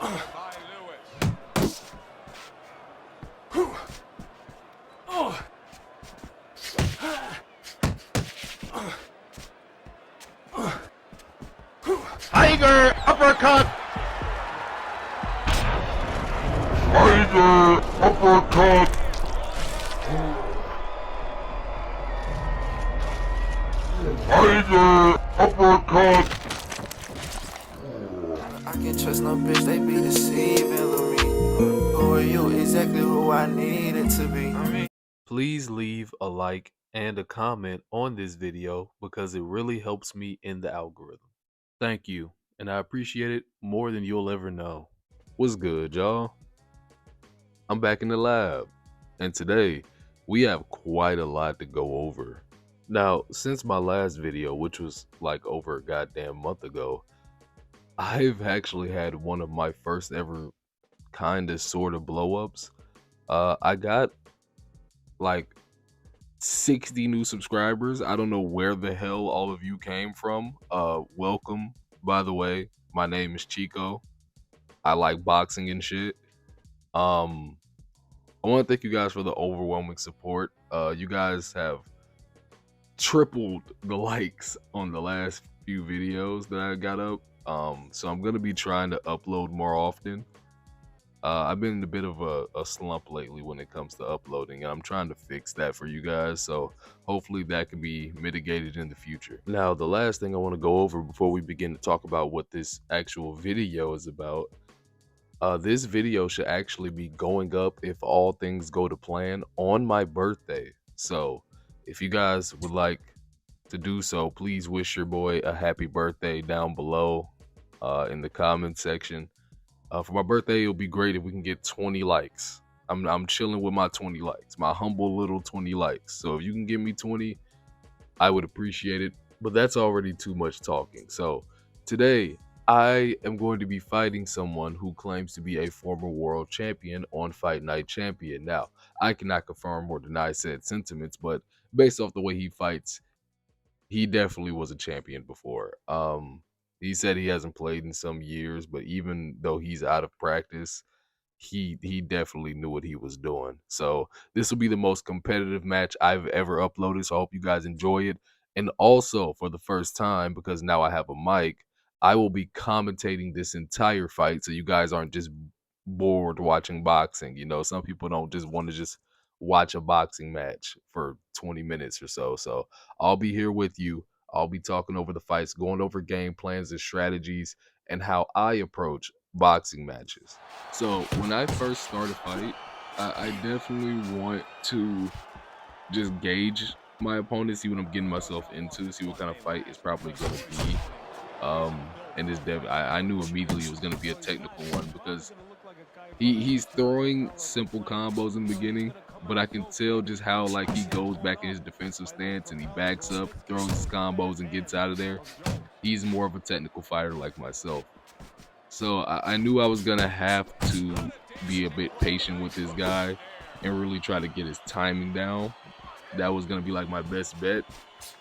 Tiger uppercut. Tiger uppercut. Tiger uppercut. I can't trust no bitch, they be deceiving me. Who are you? Exactly who I needed to be. Please leave a like and a comment on this video because it really helps me in the algorithm. Thank you, and I appreciate it more than you'll ever know. What's good, y'all? I'm back in the lab, and today we have quite a lot to go over. Now, since my last video, which was like over a goddamn month ago, I've actually had one of my first ever kind of sort of blow-ups. I got like 60 new subscribers. I don't know where the hell all of you came from. Welcome, by the way. My name is Chico. I like boxing and shit. I want to thank you guys for the overwhelming support. You guys have tripled the likes on the last few videos that I got up. So I'm gonna be trying to upload more often. I've been in a bit of a slump lately when it comes to uploading, and I'm trying to fix that for you guys, so hopefully that can be mitigated in the future. Now, the last thing I want to go over before we begin to talk about what this actual video is about, this video should actually be going up, if all things go to plan, on my birthday. So if you guys would like to do so, please wish your boy a happy birthday down below in the comment section. For my birthday, it'll be great if we can get 20 likes. I'm chilling with my 20 likes, my humble little 20 likes. So if you can give me 20, I would appreciate it. But that's already too much talking. So today, I am going to be fighting someone who claims to be a former world champion on Fight Night Champion. Now, I cannot confirm or deny said sentiments, but based off the way he fights, he definitely was a champion before. He said he hasn't played in some years, but even though he's out of practice, he definitely knew what he was doing. So this will be the most competitive match I've ever uploaded. So I hope you guys enjoy it. And also, for the first time, because now I have a mic, I will be commentating this entire fight, so you guys aren't just bored watching boxing. You know, some people don't just want to just watch a boxing match for 20 minutes or so. So I'll be here with you. I'll be talking over the fights, going over game plans and strategies, and how I approach boxing matches. So when I first start a fight, I definitely want to just gauge my opponent, see what I'm getting myself into, see what kind of fight it's probably going to be. And this I knew immediately it was going to be a technical one, because he's throwing simple combos in the beginning, but I can tell just how like he goes back in his defensive stance and he backs up, throws his combos and gets out of there. He's more of a technical fighter like myself. So I knew I was gonna have to be a bit patient with this guy and really try to get his timing down. That was gonna be like my best bet,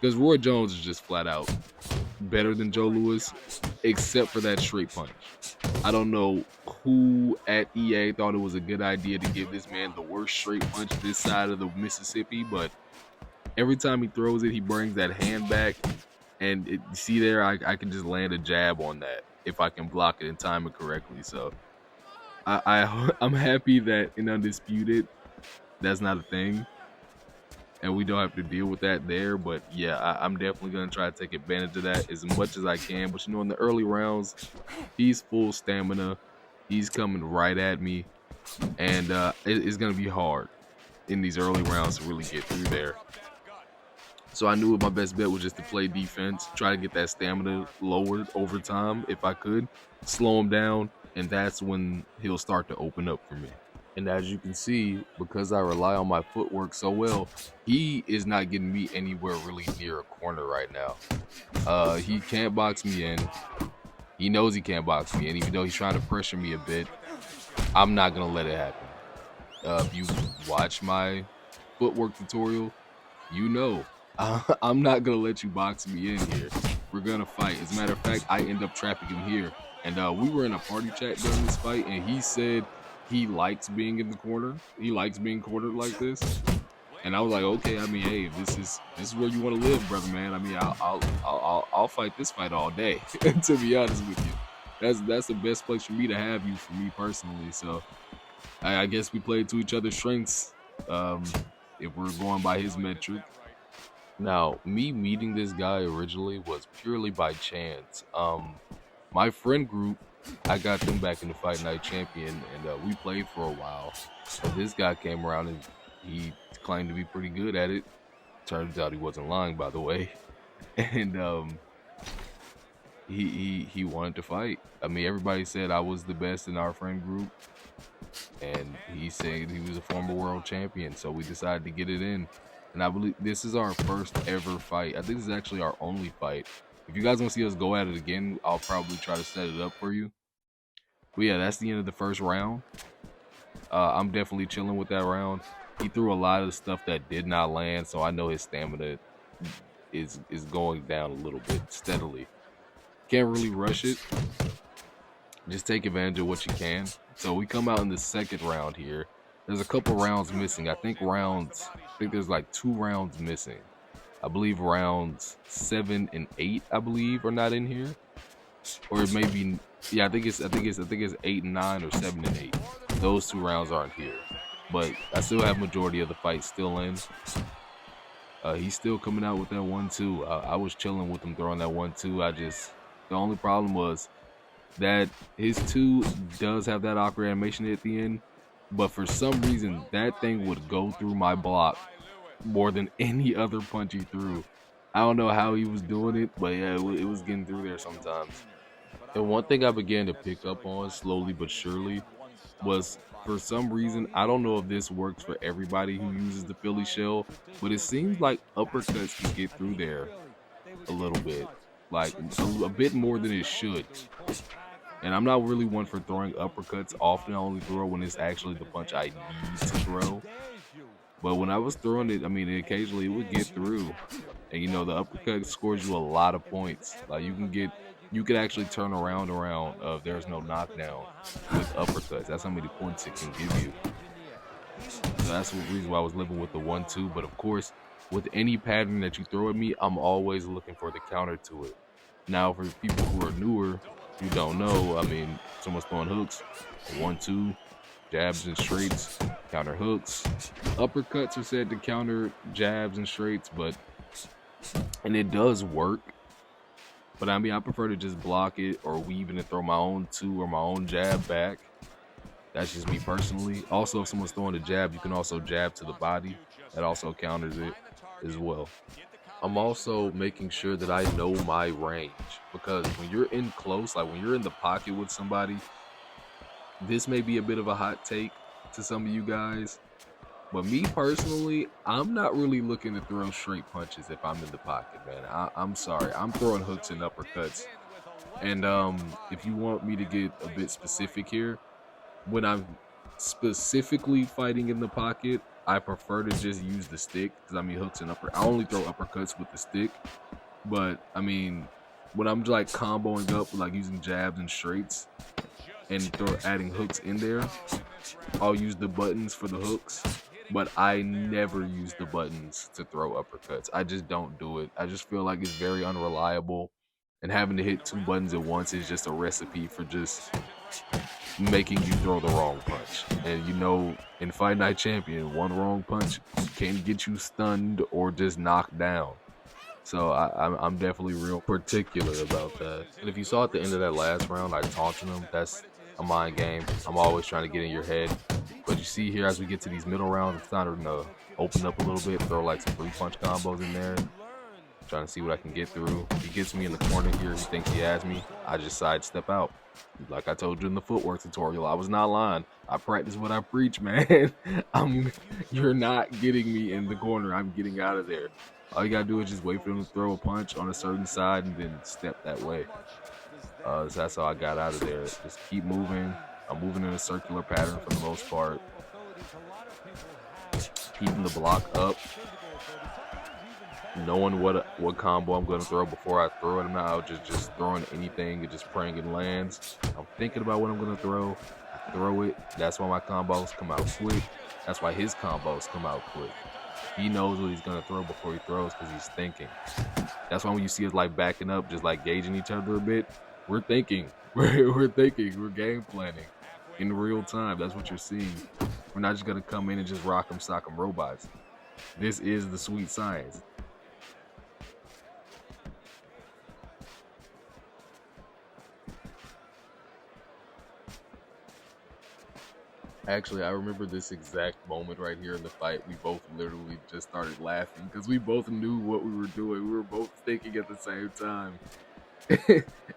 because Roy Jones is just flat out better than Joe Louis, except for that straight punch. I don't know who at EA thought it was a good idea to give this man the worst straight punch this side of the Mississippi, but every time he throws it, he brings that hand back, and see there, I can just land a jab on that if I can block it and time it correctly. So I'm happy that in Undisputed, that's not a thing, and we don't have to deal with that there. But yeah, I'm definitely going to try to take advantage of that as much as I can. But you know, in the early rounds, he's full stamina. He's coming right at me, and it's going to be hard in these early rounds to really get through there. So I knew my best bet was just to play defense, try to get that stamina lowered over time if I could, slow him down, and that's when he'll start to open up for me. And as you can see, because I rely on my footwork so well, he is not getting me anywhere really near a corner right now. He can't box me in. He knows he can't box me in, even though he's trying to pressure me a bit. I'm not going to let it happen. If you watch my footwork tutorial, you know I'm not going to let you box me in here. We're gonna fight. As a matter of fact, I end up trapping him here. And we were in a party chat during this fight, and he said he likes being in the corner. He likes being cornered like this. And I was like, okay, I mean, hey, if this is where you want to live, brother, man. I mean, I'll fight this fight all day. To be honest with you, that's the best place for me to have you, for me personally. So I guess we played to each other's strengths. If we're going by his metric. Now, me meeting this guy originally was purely by chance. My friend group, I got them back in the Fight Night Champion, and we played for a while. And this guy came around and he claimed to be pretty good at it. Turns out he wasn't lying, by the way. And he wanted to fight. I mean, everybody said I was the best in our friend group, and he said he was a former world champion. So we decided to get it in. And I believe this is our first ever fight. I think this is actually our only fight. If you guys want to see us go at it again, I'll probably try to set it up for you. But yeah, that's the end of the first round. I'm definitely chilling with that round. He threw a lot of stuff that did not land, so I know his stamina is going down a little bit steadily. Can't really rush it. Just take advantage of what you can. So we come out in the second round here. There's a couple rounds missing. I think there's like 2 rounds missing. I believe rounds 7 and 8, I believe, are not in here. Or maybe, yeah, I think it's 8 and 9 or 7 and 8. Those 2 rounds aren't here. But I still have majority of the fight still in. He's still coming out with that 1-2. I was chilling with him throwing that 1-2. The only problem was that his 2 does have that awkward animation at the end. But for some reason, that thing would go through my block more than any other punch he threw. I don't know how he was doing it, but yeah, it was getting through there sometimes. And one thing I began to pick up on slowly but surely was, for some reason, I don't know if this works for everybody who uses the Philly shell, but it seems like uppercuts can get through there a little bit, like a bit more than it should. And I'm not really one for throwing uppercuts often. I only throw when it's actually the punch I need to throw. But when I was throwing it, I mean, occasionally it would get through. And, you know, the uppercut scores you a lot of points. Like, you could actually turn around if there's no knockdown with uppercuts. That's how many points it can give you. So that's the reason why I was living with the 1-2. But, of course, with any pattern that you throw at me, I'm always looking for the counter to it. Now, for people who are newer, you don't know, I mean, someone's throwing hooks, 1-2, jabs and straights, counter hooks. Uppercuts are said to counter jabs and straights, and it does work. But I mean, I prefer to just block it or weave it and throw my own 2 or my own jab back. That's just me personally. Also, if someone's throwing a jab, you can also jab to the body. That also counters it as well. I'm also making sure that I know my range, because when you're in close, like when you're in the pocket with somebody, this may be a bit of a hot take to some of you guys, but me personally, I'm not really looking to throw straight punches if I'm in the pocket, man. I'm sorry. I'm throwing hooks and uppercuts. And if you want me to get a bit specific here, when I'm specifically fighting in the pocket, I prefer to just use the stick, because I mean, hooks and I only throw uppercuts with the stick. But I mean, when I'm like comboing up, like using jabs and straights and adding hooks in there, I'll use the buttons for the hooks. But I never use the buttons to throw uppercuts. I just don't do it. I just feel like it's very unreliable, and having to hit 2 buttons at once is just a recipe for just making you throw the wrong punch. And you know, in Fight Night Champion, 1 wrong punch can get you stunned or just knocked down. So I'm definitely real particular about that. And if you saw at the end of that last round, I taunted him. That's a mind game. I'm always trying to get in your head. But you see here, as we get to these middle rounds, it's starting to open up a little bit, throw like some 3-punch combos in there. Trying to see what I can get through. He gets me in the corner here. He thinks he has me. I just sidestep out. Like I told you in the footwork tutorial, I was not lying. I practice what I preach, man. You're not getting me in the corner. I'm getting out of there. All you gotta do is just wait for him to throw a punch on a certain side and then step that way. So that's how I got out of there. Just keep moving. I'm moving in a circular pattern for the most part. Keeping the block up. knowing what combo I'm gonna throw before I throw it. I'm not out just throwing anything and just praying it lands. I'm thinking about what I'm gonna throw. I throw it. That's why my combos come out quick. That's why his combos come out quick. He knows what he's gonna throw before he throws because he's thinking. That's why when you see us like backing up, just like gauging each other a bit, we're thinking. We're thinking. We're game planning in real time. That's what you're seeing. We're not just gonna come in and just rock 'em, sock 'em robots. This is the sweet science. Actually, I remember this exact moment right here in the fight. We both literally just started laughing because we both knew what we were doing. We were both thinking at the same time.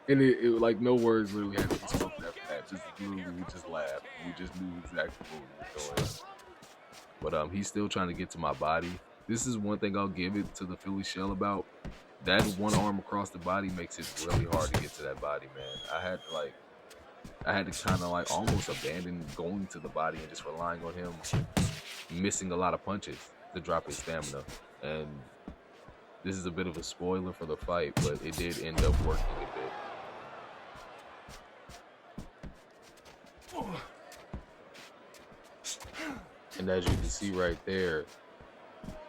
And it like no words literally had to be spoken after that. Just literally, we just laughed. We just knew exactly what we were doing. But he's still trying to get to my body. This is one thing I'll give it to the Philly Shell about. That one arm across the body makes it really hard to get to that body, man. I had to kind of like almost abandon going to the body and just relying on him missing a lot of punches to drop his stamina. And this is a bit of a spoiler for the fight, but it did end up working a bit. And as you can see right there,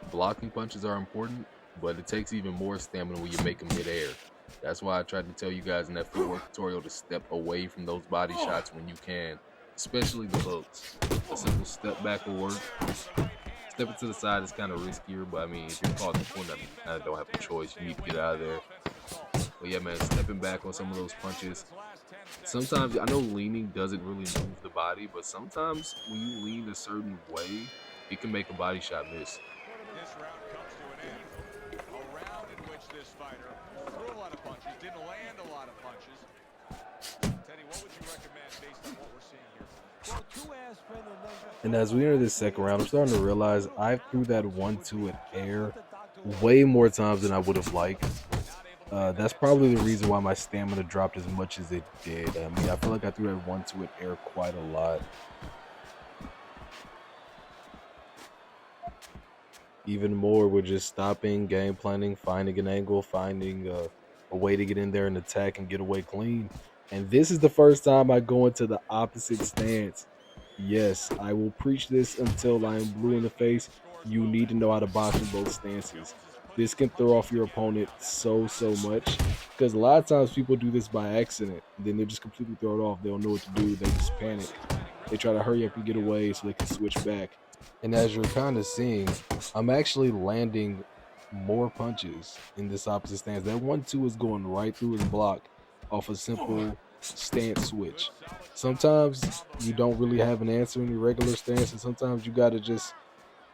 blocking punches are important, but it takes even more stamina when you make them midair. That's why I tried to tell you guys in that footwork tutorial to step away from those body shots when you can, especially the hooks. A simple step back will work. Stepping to the side is kind of riskier, but I mean, if you're caught in the corner, I don't have a choice. You need to get out of there. But yeah, man, stepping back on some of those punches. Sometimes, I know leaning doesn't really move the body, but sometimes when you lean a certain way, it can make a body shot miss. This round comes to an end. A round in which this fighter threw a lot of punches, didn't land a lot of punches. Teddy, what would you recommend based on what we're seeing here? And as we enter this second round, I'm starting to realize I threw that 1-2 in air way more times than I would have liked. That's probably the reason why my stamina dropped as much as it did. I mean, I feel like I threw that 1-2 in air quite a lot. Even more with just stopping, game planning, finding an angle, finding a way to get in there and attack and get away clean. And this is the first time I go into the opposite stance. Yes, I will preach this until I am blue in the face. You need to know how to box in both stances. This can throw off your opponent so much, because a lot of times people do this by accident. Then they just completely throw it off. They don't know what to do. They just panic. They try to hurry up and get away so they can switch back. And as you're kind of seeing, I'm actually landing more punches in this opposite stance. That 1-2 is going right through his block off a simple stance switch. Sometimes you don't really have an answer in your regular stance, and sometimes you got to just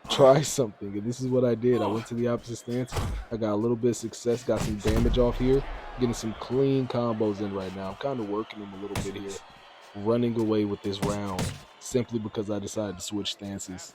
try something. And this is what I did. I went to the opposite stance. I got a little bit of success, got some damage off here, getting some clean combos in right now. I'm kind of working them a little bit here, running away with this round simply because I decided to switch stances.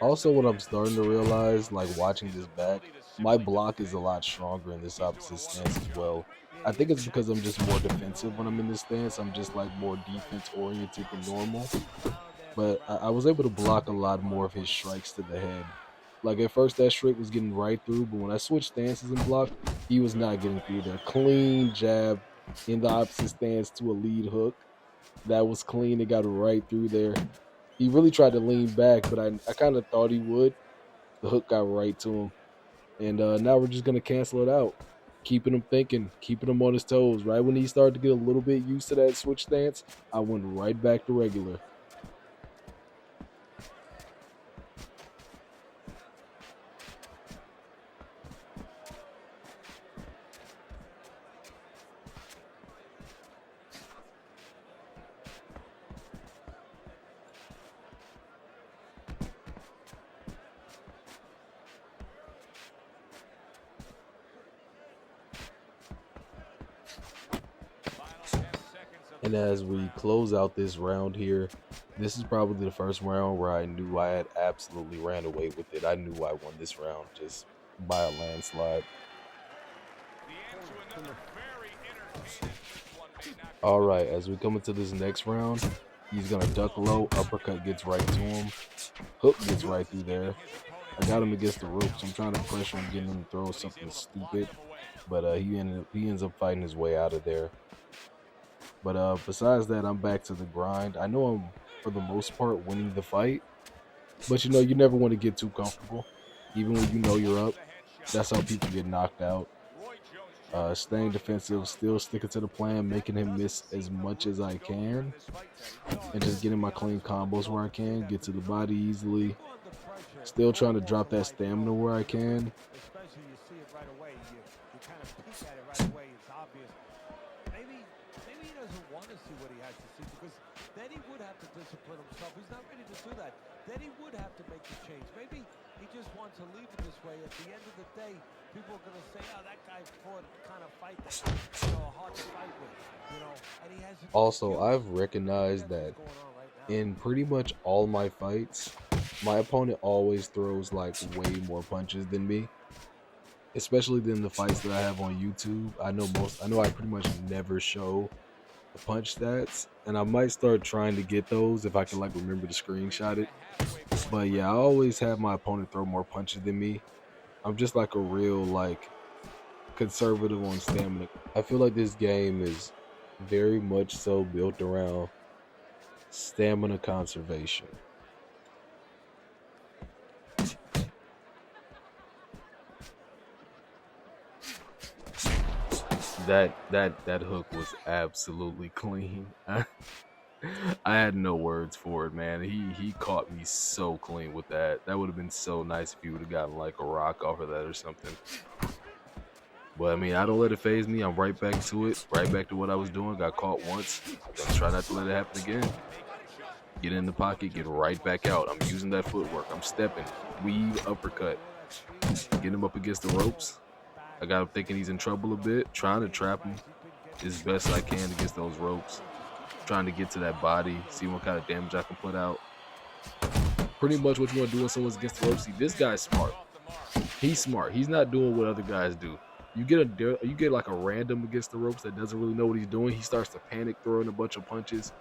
Also, what I'm starting to realize, like watching this back, my block is a lot stronger in this opposite stance as well. I think it's because I'm just more defensive when I'm in this stance. I'm just like more defense oriented than normal. But I was able to block a lot more of his strikes to the head. Like at first that strike was getting right through, but when I switched stances and blocked, he was not getting through there. Clean jab in the opposite stance to a lead hook. That was clean. It got right through there. He really tried to lean back, but I kind of thought he would. The hook got right to him. And now we're just going to cancel it out. Keeping him thinking, keeping him on his toes. Right when he started to get a little bit used to that switch stance, I went right back to regular. And as we close out this round here, this is probably the first round where I knew I had absolutely ran away with it. I knew I won this round just by a landslide. Very entertaining. This one may not be All right, as we come into this next round, he's gonna duck low, uppercut gets right to him, hook gets right through there. I got him against the ropes. I'm trying to pressure him, getting him to throw something stupid, but he ends up fighting his way out of there. But besides that, I'm back to the grind. I know I'm for the most part winning the fight, but you know you never want to get too comfortable, even when you know you're up. That's how people get knocked out. Staying defensive, still sticking to the plan, making him miss as much as I can, and just getting my clean combos where I can, get to the body easily. Still trying to drop that stamina where I can. Especially you see it right away. You kind of peek at it right away. It's obvious. Maybe he doesn't want to see what he has to see, because then he would have to discipline himself. He's not ready to do that. Then he would have to make the change. Maybe he just wants to leave it this way. At the end of the day, people are going to say, "Oh, that guy fought kind of fight that's hard to fight with." And he has. Also, I've recognized that in pretty much all my fights, my opponent always throws like way more punches than me, especially than the fights that I have on YouTube. I know I pretty much never show the punch stats, and I might start trying to get those if I can like remember to screenshot it. But yeah, I always have my opponent throw more punches than me. I'm just like a real like conservative on stamina. I feel like this game is very much so built around stamina conservation. That hook was absolutely clean. I had no words for it, man. He caught me so clean with that. That would have been so nice if he would have gotten like a rock off of that or something. But I mean, I don't let it phase me. I'm right back to it, right back to what I was doing. Got caught once. Gonna try not to let it happen again. Get in the pocket, get right back out. I'm using that footwork. I'm stepping, weave, uppercut. Get him up against the ropes. I got him thinking he's in trouble a bit, trying to trap him as best I can against those ropes. Trying to get to that body, see what kind of damage I can put out. Pretty much what you want to do when someone's against the ropes. See, this guy's smart. He's smart. He's not doing what other guys do. You get like a random against the ropes that doesn't really know what he's doing. He starts to panic, throwing a bunch of punches.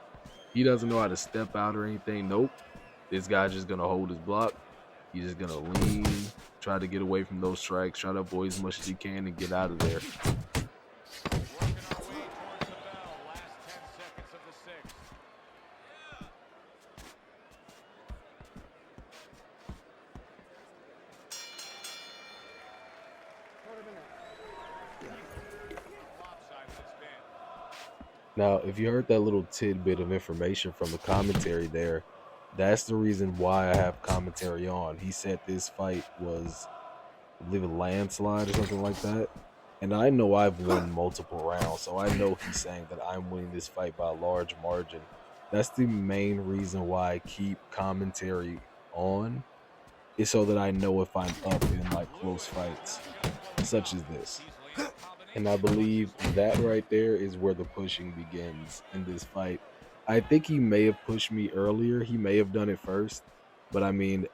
He doesn't know how to step out or anything. Nope. This guy's just going to hold his block. He's just going to lean, try to get away from those strikes, try to avoid as much as he can and get out of there. Now, if you heard that little tidbit of information from the commentary there, that's the reason why I have commentary on. He said this fight was, I believe, a landslide or something like that. And I know I've won multiple rounds, so I know he's saying that I'm winning this fight by a large margin. That's the main reason why I keep commentary on, is so that I know if I'm up in like close fights, such as this. And I believe that right there is where the pushing begins in this fight. I think he may have pushed me earlier. He may have done it first. But I mean,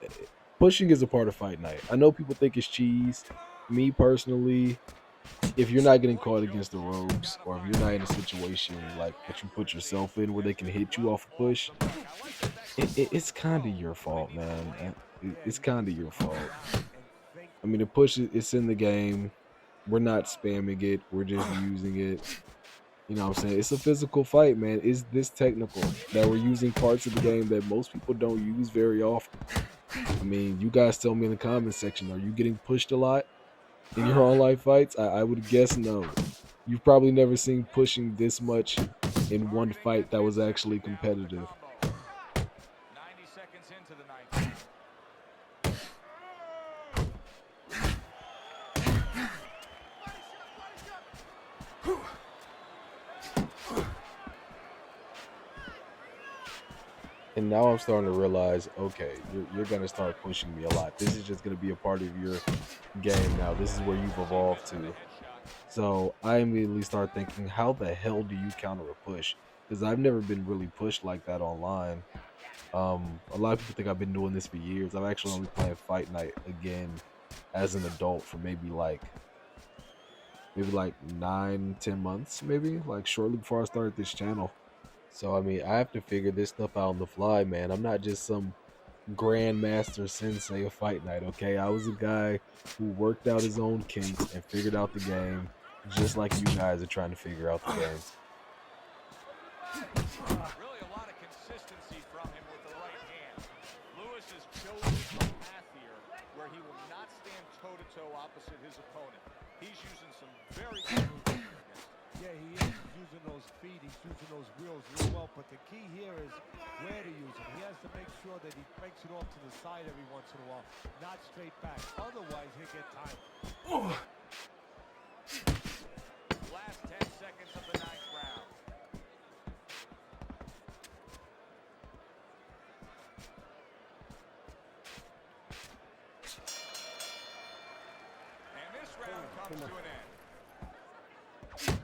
pushing is a part of fight night. I know people think it's cheese. Me personally, if you're not getting caught against the ropes, or if you're not in a situation like that you put yourself in where they can hit you off a push, it's kind of your fault, man. It's kind of your fault. I mean, the push, it's in the game. We're not spamming it. We're just using it. You know what I'm saying? It's a physical fight, man. It's this technical that we're using parts of the game that most people don't use very often. I mean, you guys tell me in the comment section, are you getting pushed a lot in your online fights? I would guess no. You've probably never seen pushing this much in one fight that was actually competitive. 90 seconds into the ninth. And now I'm starting to realize, okay, you're going to start pushing me a lot. This is just going to be a part of your game now. This is where you've evolved to. So I immediately start thinking, how the hell do you counter a push? Because I've never been really pushed like that online. A lot of people think I've been doing this for years. I've actually only played Fight Night again as an adult for maybe like maybe like 9, 10 months, maybe like shortly before I started this channel. So I mean, I have to figure this stuff out on the fly, man. I'm not just some grandmaster sensei of Fight Night, okay? I was a guy who worked out his own kinks and figured out the game, just like you guys are trying to figure out the game. Really a lot of consistency from him with the right hand. Lewis has chosen a path here where he will not stand toe-to-toe opposite his opponent. He's using some very good movement against him. Yeah, he is using those feet, he's using those wheels real well, but the key here is where to use them. He has to make sure that he breaks it off to the side every once in a while, not straight back. Otherwise, he'll get tired. Last 10 seconds of the ninth round. And this round comes to an end.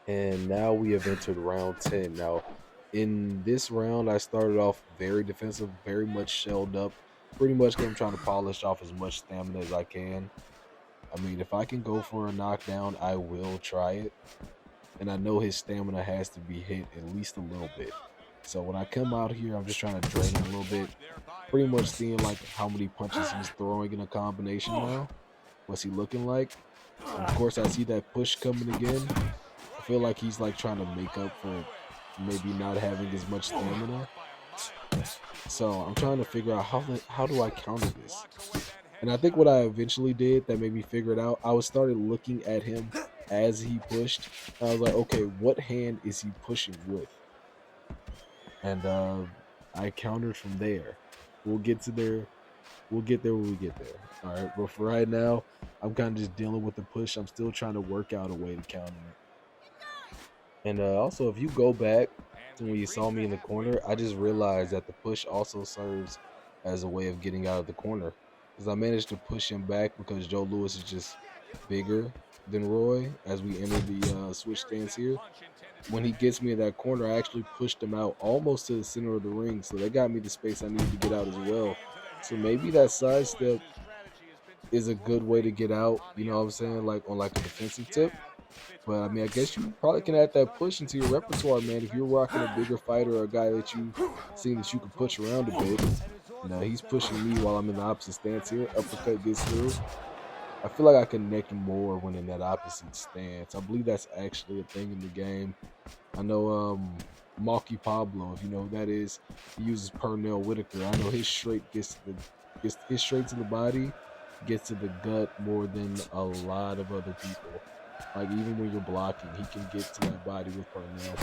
And now we have entered round 10. Now, in this round, I started off very defensive, very much shelled up. Pretty much 'cause I'm trying to polish off as much stamina as I can. I mean, if I can go for a knockdown, I will try it. And I know his stamina has to be hit at least a little bit. So when I come out here, I'm just trying to drain him a little bit. Pretty much seeing like how many punches he's throwing in a combination now. What's he looking like? And of course, I see that push coming again. I feel like he's like trying to make up for maybe not having as much stamina. So I'm trying to figure out how do I counter this? And I think what I eventually did that made me figure it out, I started looking at him as he pushed. I was like, okay, what hand is he pushing with? And I countered from there. We'll get there when we get there. All right, but for right now, I'm kind of just dealing with the push. I'm still trying to work out a way to counter it. And also, if you go back to when you saw me in the corner, I just realized that the push also serves as a way of getting out of the corner. Because I managed to push him back because Joe Louis is just bigger than Roy as we enter the switch stance here. When he gets me in that corner, I actually pushed him out almost to the center of the ring. So that got me the space I needed to get out as well. So maybe that sidestep is a good way to get out, you know what I'm saying, like on like a defensive tip. But I mean, I guess you probably can add that push into your repertoire, man. If you're rocking a bigger fighter or a guy that you seen that you can push around a bit. You know, he's pushing me while I'm in the opposite stance here. Uppercut gets through. I feel like I connect more when in that opposite stance. I believe that's actually a thing in the game. I know Malky Pablo, if you know who that is, he uses Pernell Whitaker. I know his straight gets his straight to the body, gets to the gut more than a lot of other people. Like even when you're blocking, he can get to that body with Pernell.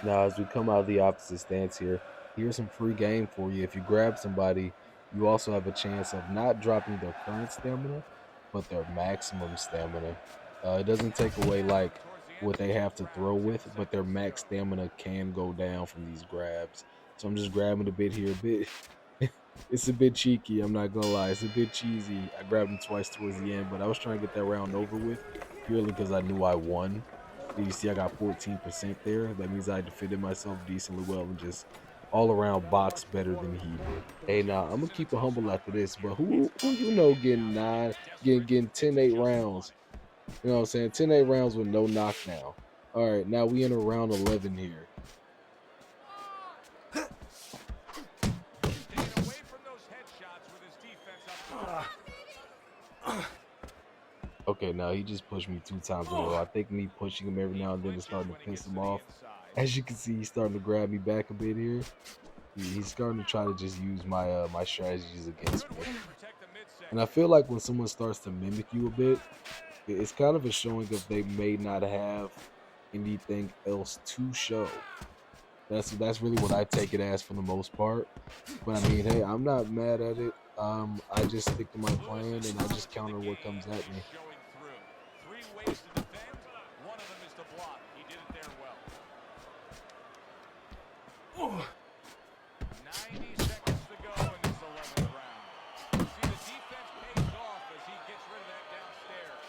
Now, as we come out of the opposite stance here, here's some free game for you. If you grab somebody, you also have a chance of not dropping their current stamina, but their maximum stamina. It doesn't take away like what they have to throw with, but their max stamina can go down from these grabs. So I'm just grabbing a bit here, a bit. It's a bit cheeky, I'm not gonna lie. It's a bit cheesy. I grabbed him twice towards the end, but I was trying to get that round over with purely because I knew I won. You see I got 14% there. That means I defended myself decently well and just all around box better than he did. Hey, now I'm gonna keep it humble after this, but who you know getting 10-8 rounds? You know what I'm saying? 10-8 rounds with no knockdown. All right, now we enter round 11 here. Okay, now he just pushed me 2 times in a row. I think me pushing him every now and then is starting to piss him off. As you can see, he's starting to grab me back a bit here. He's starting to try to just use my my strategies against me. And I feel like when someone starts to mimic you a bit, it's kind of a showing of they may not have anything else to show. That's really what I take it as for the most part. But I mean, hey, I'm not mad at it. I just stick to my plan and I just counter what comes at me. 3 ways to defend. One of them is to block. He did it there well. 90 seconds to go in this 11th round. See, the defense pays off as he gets rid of that downstairs.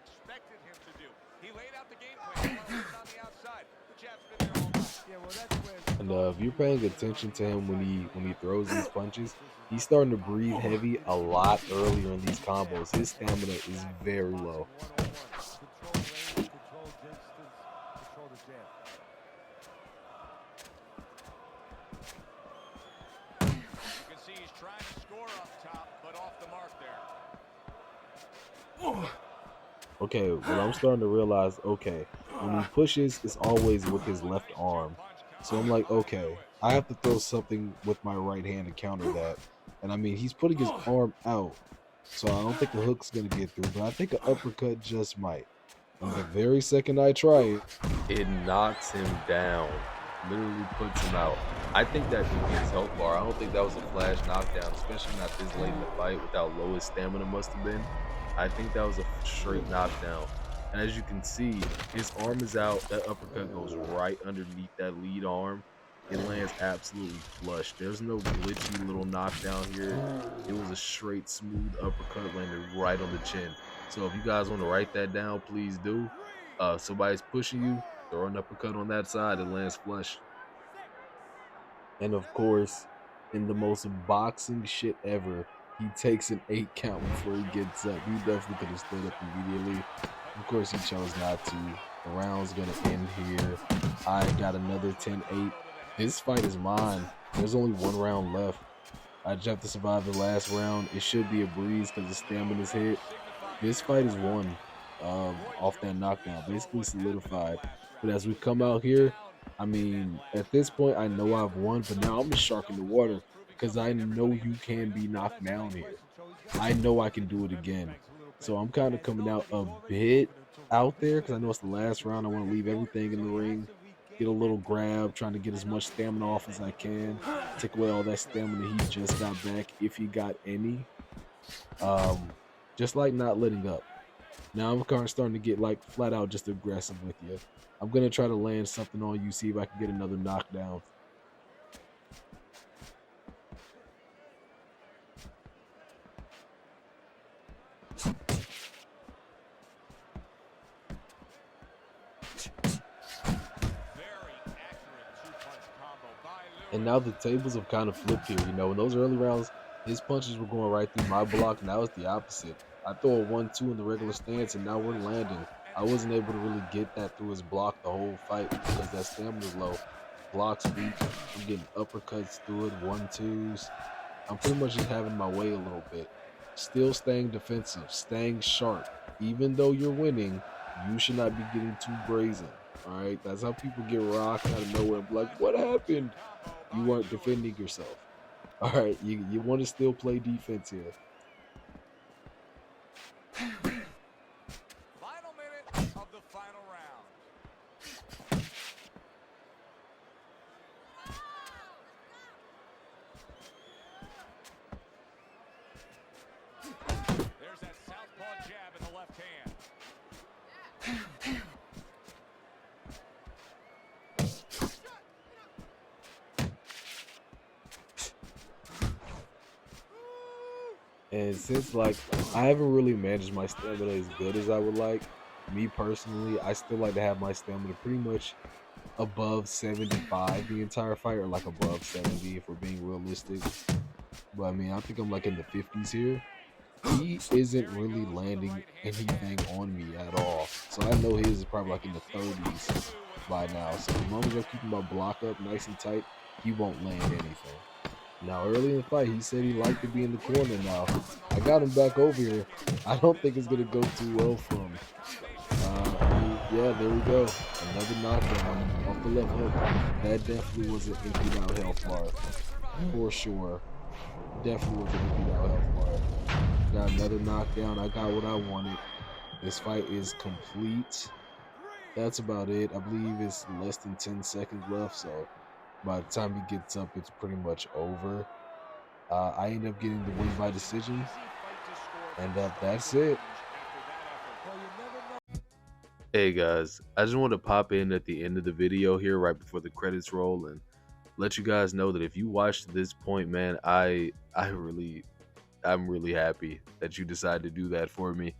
expected him to do. He laid out the game plan. He went on the outside. The jab's been there all night. Yeah, well, that's where And if you're paying attention to him when he throws these punches, he's starting to breathe heavy a lot earlier in these combos. His stamina is very low. Control range, control distance, control the jab. You can see he's trying to score up top, but off the mark there. Okay, well, I'm starting to realize, okay, when he pushes, it's always with his left arm. So I'm like, okay, I have to throw something with my right hand to counter that. And I mean, he's putting his arm out, so I don't think a hook's going to get through, but I think an uppercut just might. And the very second I try it knocks him down, literally puts him out. I think that could be his health bar. I don't think that was a flash knockdown, especially not this late in the fight with how low his stamina must have been. I think that was a straight knockdown. And as you can see, his arm is out. That uppercut goes right underneath that lead arm. It lands absolutely flush. There's no glitchy little knockdown here. It was a straight, smooth uppercut landed right on the chin. So if you guys want to write that down, please do. Somebody's pushing you, throw an uppercut on that side, it lands flush. And of course, in the most boxing shit ever, he takes an 8 count before he gets up. He definitely could have stood up immediately. Of course, he chose not to. The round's going to end here. I got another 10-8. This fight is mine. There's only 1 round left. I just have to survive the last round. It should be a breeze because the stamina's hit. This fight is won off that knockdown. Basically solidified. But as we come out here, I mean, at this point, I know I've won, but now I'm a shark in the water because I know you can be knocked down here. I know I can do it again. So I'm kind of coming out a bit out there because I know it's the last round. I want to leave everything in the ring, get a little grab, trying to get as much stamina off as I can, take away all that stamina he just got back, if he got any. Just like not letting up. Now I'm kind of starting to get like flat out just aggressive with you. I'm going to try to land something on you, see if I can get another knockdown. And now the tables have kind of flipped here. You know, in those early rounds, his punches were going right through my block. Now it's the opposite. I throw a 1-2 in the regular stance, and now we're landing. I wasn't able to really get that through his block the whole fight because that stamina's low. Block's weak. I'm getting uppercuts through it, 1-2s. I'm pretty much just having my way a little bit. Still staying defensive, staying sharp. Even though you're winning, you should not be getting too brazen. All right, that's how people get rocked out of nowhere and be like, what happened? You weren't defending yourself. All right, you want to still play defense here. Final minute of the final round. There's that southpaw jab in the left hand. And since like I haven't really managed my stamina as good as I would like, me personally, I still like to have my stamina pretty much above 75 the entire fight, or like above 70 if we're being realistic. But I mean, I think I'm like in the 50s here. He isn't really landing anything on me at all. So I know his is probably like in the 30s by now. So as long as I'm keeping my block up nice and tight, he won't land anything. Now, early in the fight, he said he liked to be in the corner now. I got him back over here. I don't think it's going to go too well for him. Yeah, there we go. Another knockdown off the left hook. That definitely was an emptied out health bar. For sure. Definitely was an emptied out health bar. Got another knockdown. I got what I wanted. This fight is complete. That's about it. I believe it's less than 10 seconds left, so by the time he gets up, it's pretty much over. I end up getting the win by decision, and that's it. Hey guys, I just want to pop in at the end of the video here right before the credits roll and let you guys know that if you watched this point, man, I'm really happy that you decided to do that for me.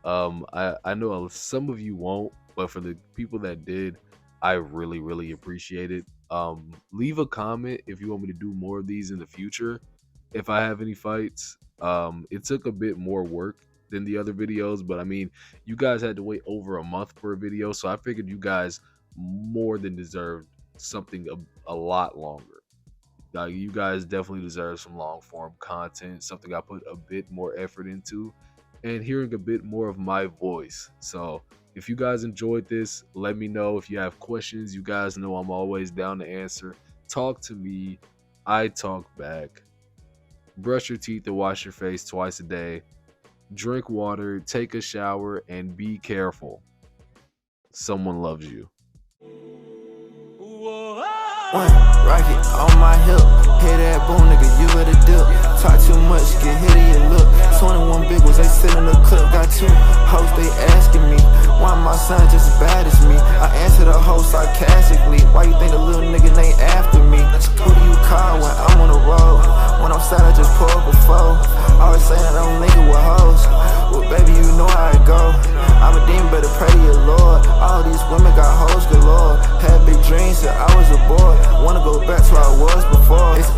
I know some of you won't, but for the people that did, I really appreciate it. Leave a comment if you want me to do more of these in the future. If I have any fights, it took a bit more work than the other videos, but I mean, you guys had to wait over a month for a video, so I figured you guys more than deserved something a lot longer. You guys definitely deserve some long form content, something I put a bit more effort into, and hearing a bit more of my voice. So if you guys enjoyed this, let me know. If you have questions, you guys know I'm always down to answer. Talk to me, I talk back. Brush your teeth and wash your face twice a day. Drink water, take a shower, and be careful. Someone loves you. One rocket on my hip, hit that boom, nigga, you better dip. Talk too much, get hit in your look. 21 big ones, they sit in the clip. Got 2 hoes, they asking me why my son just as bad as me. I answer the hoe sarcastically. Why you think the little nigga ain't after me? Who do you call when I'm on the road? When I'm sad, I just pull up a foe. Always saying I don't link it with hoes. Well, baby, you know how it go. I'm a demon, better pray to your Lord. All these women got hoes galore. Had big dreams since I was a boy. Wanna go back to where I was before. It's